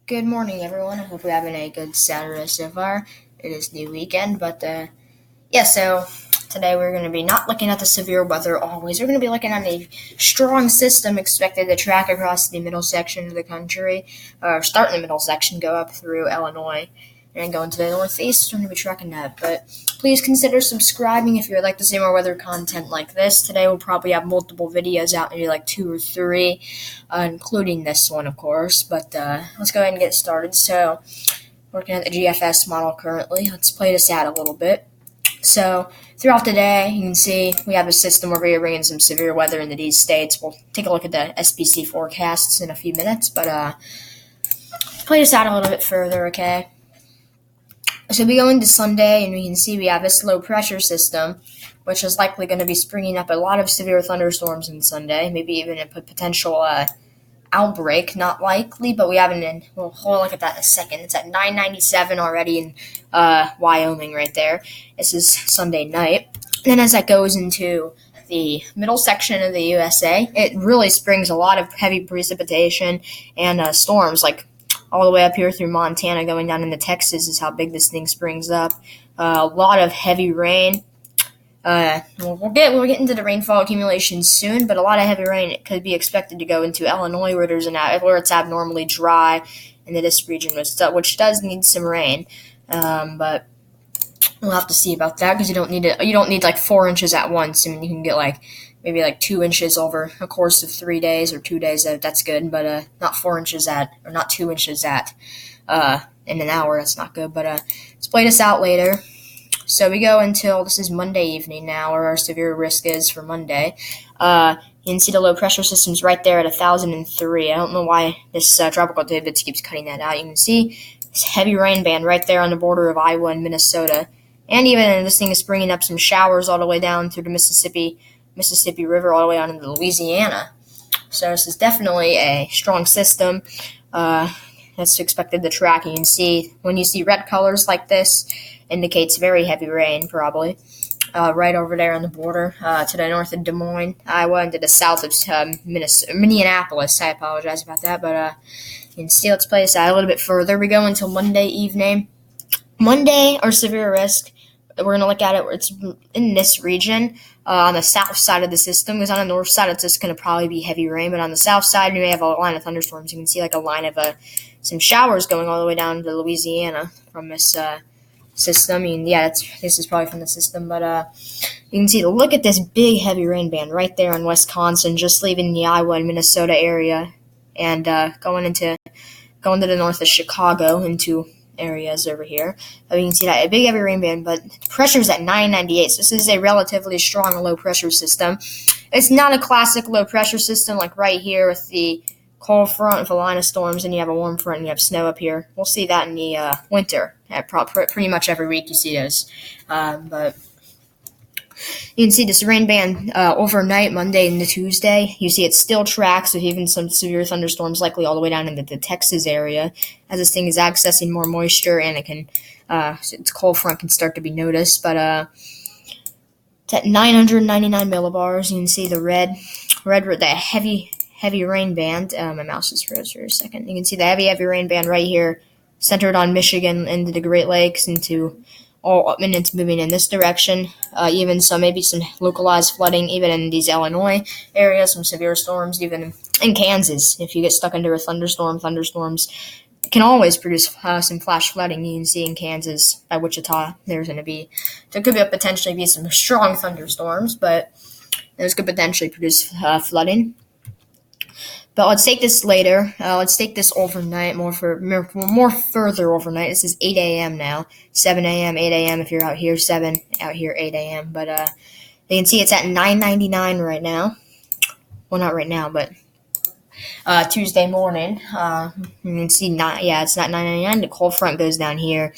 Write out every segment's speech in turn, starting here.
Good morning, everyone. I hope you're having a good Saturday so far. It is new weekend, but so today we're going to be not looking at the severe weather always. We're going to be looking at a strong system expected to track across the middle section of the country, or start in the middle section, go up through Illinois, and go into the northeast. We're going to be tracking that. But please consider subscribing if you would like to see more weather content like this. Today we'll probably have multiple videos out, maybe like two or three, including this one, of course. But let's go ahead and get started. So, working at the GFS model currently. Let's play this out a little bit. So, throughout the day, you can see we have a system where we are bringing some severe weather into these states. We'll take a look at the SPC forecasts in a few minutes, but play this out a little bit further, okay? So we go into Sunday, and we can see we have this low pressure system, which is likely going to be springing up a lot of severe thunderstorms on Sunday, maybe even a potential outbreak. Not likely, but we have an. We'll look at that in a second. It's at 9:97 already in Wyoming, right there. This is Sunday night. And then as that goes into the middle section of the USA, it really springs a lot of heavy precipitation and storms, like all the way up here through Montana, going down into Texas is how big this thing springs up. A lot of heavy rain. We'll get into the rainfall accumulation soon, but a lot of heavy rain could be expected to go into Illinois, where it's abnormally dry, into this region, which does need some rain. But we'll have to see about that because you don't need like 4 inches at once. I mean, you can get maybe 2 inches over a course of 3 days or 2 days. That's good, but not 4 inches not 2 inches in an hour. That's not good. But let's play this out later. So we go until this is Monday evening now, where our severe risk is for Monday. You can see the low pressure system's right there at 1,003. I don't know why this tropical divots keeps cutting that out. You can see this heavy rain band right there on the border of Iowa and Minnesota. And even this thing is bringing up some showers all the way down through the Mississippi River, all the way down into Louisiana. So this is definitely a strong system that's expected to track. You can see when you see red colors like this, indicates very heavy rain, probably. Right over there on the border to the north of Des Moines, Iowa, and to the south of Minneapolis. I apologize about that, but you can see, let's play this out a little bit further. We go until Monday evening. Monday, our severe risk, we're going to look at it, it's in this region on the south side of the system, because on the north side it's just going to probably be heavy rain, but on the south side we may have a line of thunderstorms. You can see like a line of some showers going all the way down to Louisiana from this system. I mean, yeah, this is probably from the system, but you can see, look at this big heavy rain band right there in Wisconsin, just leaving the Iowa and Minnesota area, and going to the north of Chicago into areas over here. You can see that a big heavy rain band, but pressure's at 998. So this is a relatively strong low pressure system. It's not a classic low pressure system like right here with the cold front with a line of storms, and you have a warm front and you have snow up here. We'll see that in the winter. Pretty much every week you see those. But you can see this rain band overnight, Monday into Tuesday. You see it still tracks with even some severe thunderstorms, likely all the way down into the Texas area, as this thing is accessing more moisture, and its cold front can start to be noticed. But it's at 999 millibars. You can see the red, the heavy rain band. My mouse just froze for a second. You can see the heavy rain band right here, centered on Michigan into the Great Lakes, and it's moving in this direction. Even so, maybe some localized flooding, even in these Illinois areas, some severe storms, even in Kansas. If you get stuck under a thunderstorms can always produce some flash flooding. You can see in Kansas by Wichita, there could potentially be some strong thunderstorms, but those could potentially produce flooding. But let's take this later. Let's take this overnight, more further overnight. This is 8 a.m. now. 7 a.m., 8 a.m. if you're out here, 7 out here, 8 a.m. But you can see it's at 999 right now. Well, not right now, but Tuesday morning. You can see it's not 999. The cold front goes down here.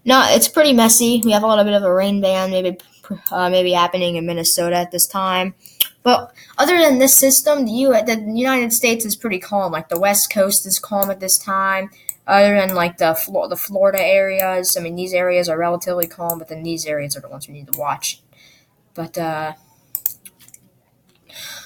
No, it's pretty messy. We have a little bit of a rain band, maybe happening in Minnesota at this time. But other than this system, the United States is pretty calm. Like the West Coast is calm at this time. Other than like the Florida areas, I mean, these areas are relatively calm, but then these areas are the ones we need to watch. But you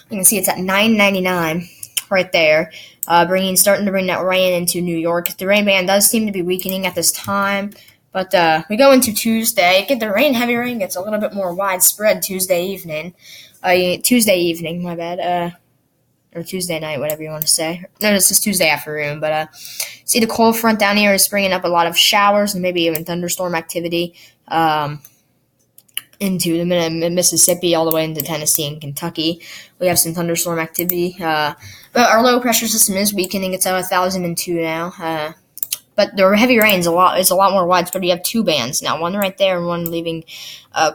can see it's at 999 right there. starting to bring that rain into New York. The rain band does seem to be weakening at this time, but we go into Tuesday. Get the heavy rain gets a little bit more widespread Tuesday evening. My bad. Or Tuesday night, whatever you want to say. No, this is Tuesday afternoon, but see the cold front down here is bringing up a lot of showers and maybe even thunderstorm activity into the Mississippi all the way into Tennessee and Kentucky. We have some thunderstorm activity, but our low pressure system is weakening. It's at 1,002 now. But the heavy rain is a lot more widespread. You have two bands now, one right there and one leaving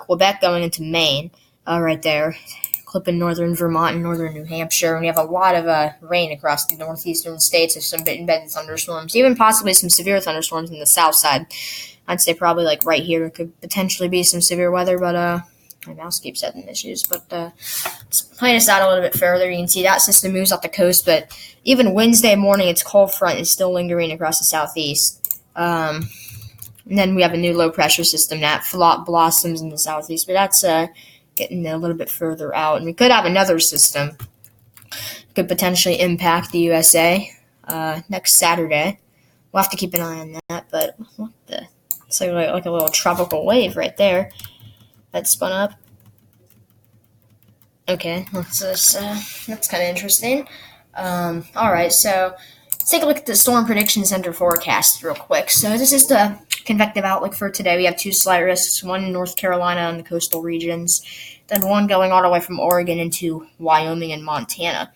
Quebec going into Maine, right there, clipping northern Vermont and northern New Hampshire. And we have a lot of rain across the northeastern states of some embedded thunderstorms, even possibly some severe thunderstorms in the south side. I'd say probably like right here there could potentially be some severe weather, but my mouse keeps having issues. But let's play this out a little bit further. You can see that system moves off the coast, but even Wednesday morning, its cold front is still lingering across the southeast. And then we have a new low pressure system that blossoms in the southeast, but that's getting a little bit further out. And we could have another system could potentially impact the USA next Saturday. We'll have to keep an eye on that. But what the? It's like a little tropical wave right there that spun up. Okay, that's kind of interesting. All right, so let's take a look at the Storm Prediction Center forecast real quick. So this is the convective outlook for today. We have two slight risks, one in North Carolina and the coastal regions, then one going all the way from Oregon into Wyoming and Montana.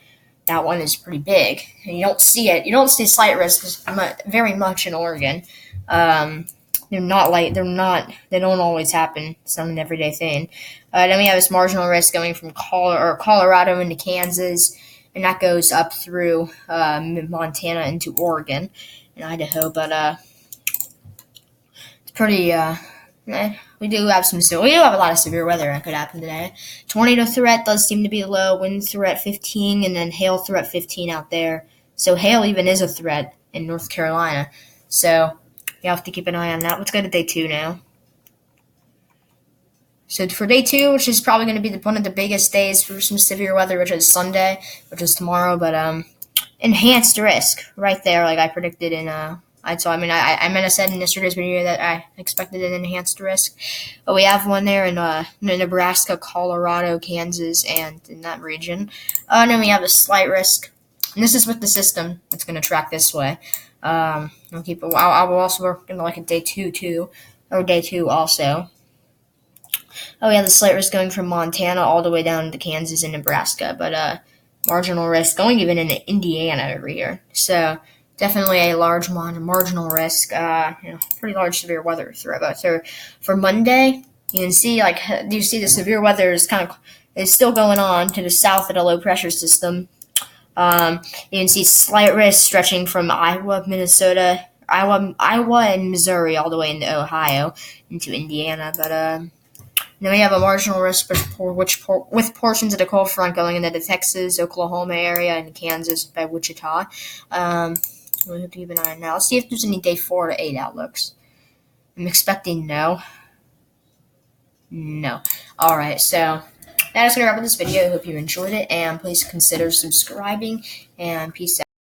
That one is pretty big. And you don't see it. You don't see slight risks very much in Oregon. They don't always happen. It's not an everyday thing. Then we have this marginal risk going from Colorado into Kansas, and that goes up through Montana into Oregon and Idaho. But it's pretty. We do have a lot of severe weather that could happen today. Tornado threat does seem to be low. Wind threat 15, and then hail threat 15 out there. So hail even is a threat in North Carolina. So you have to keep an eye on that. Let's go to day 2 now. So for day 2, which is probably going to be one of the biggest days for some severe weather, which is Sunday, which is tomorrow, but enhanced risk right there, like I predicted in I meant I said in yesterday's video that I expected an enhanced risk, but we have one there in Nebraska, Colorado, Kansas, and in that region. And then we have a slight risk, and this is with the system that's going to track this way. I will also work into like a day 2 too, or day 2 also. We have the slight risk going from Montana all the way down to Kansas and Nebraska, but marginal risk going even into Indiana over here. So definitely a large marginal risk, pretty large severe weather threat. But so for Monday, you can see the severe weather is still going on to the south of the low pressure system. You can see slight risk stretching from Iowa, Minnesota, Iowa and Missouri all the way into Ohio, into Indiana. But then we have a marginal risk with portions of the cold front going into the Texas, Oklahoma area, and Kansas by Wichita. We'll have to keep an eye on that. Let's see if there's any day 4 to 8 outlooks. I'm expecting no. No. All right, so that is going to wrap up this video. I hope you enjoyed it, and please consider subscribing, and peace out.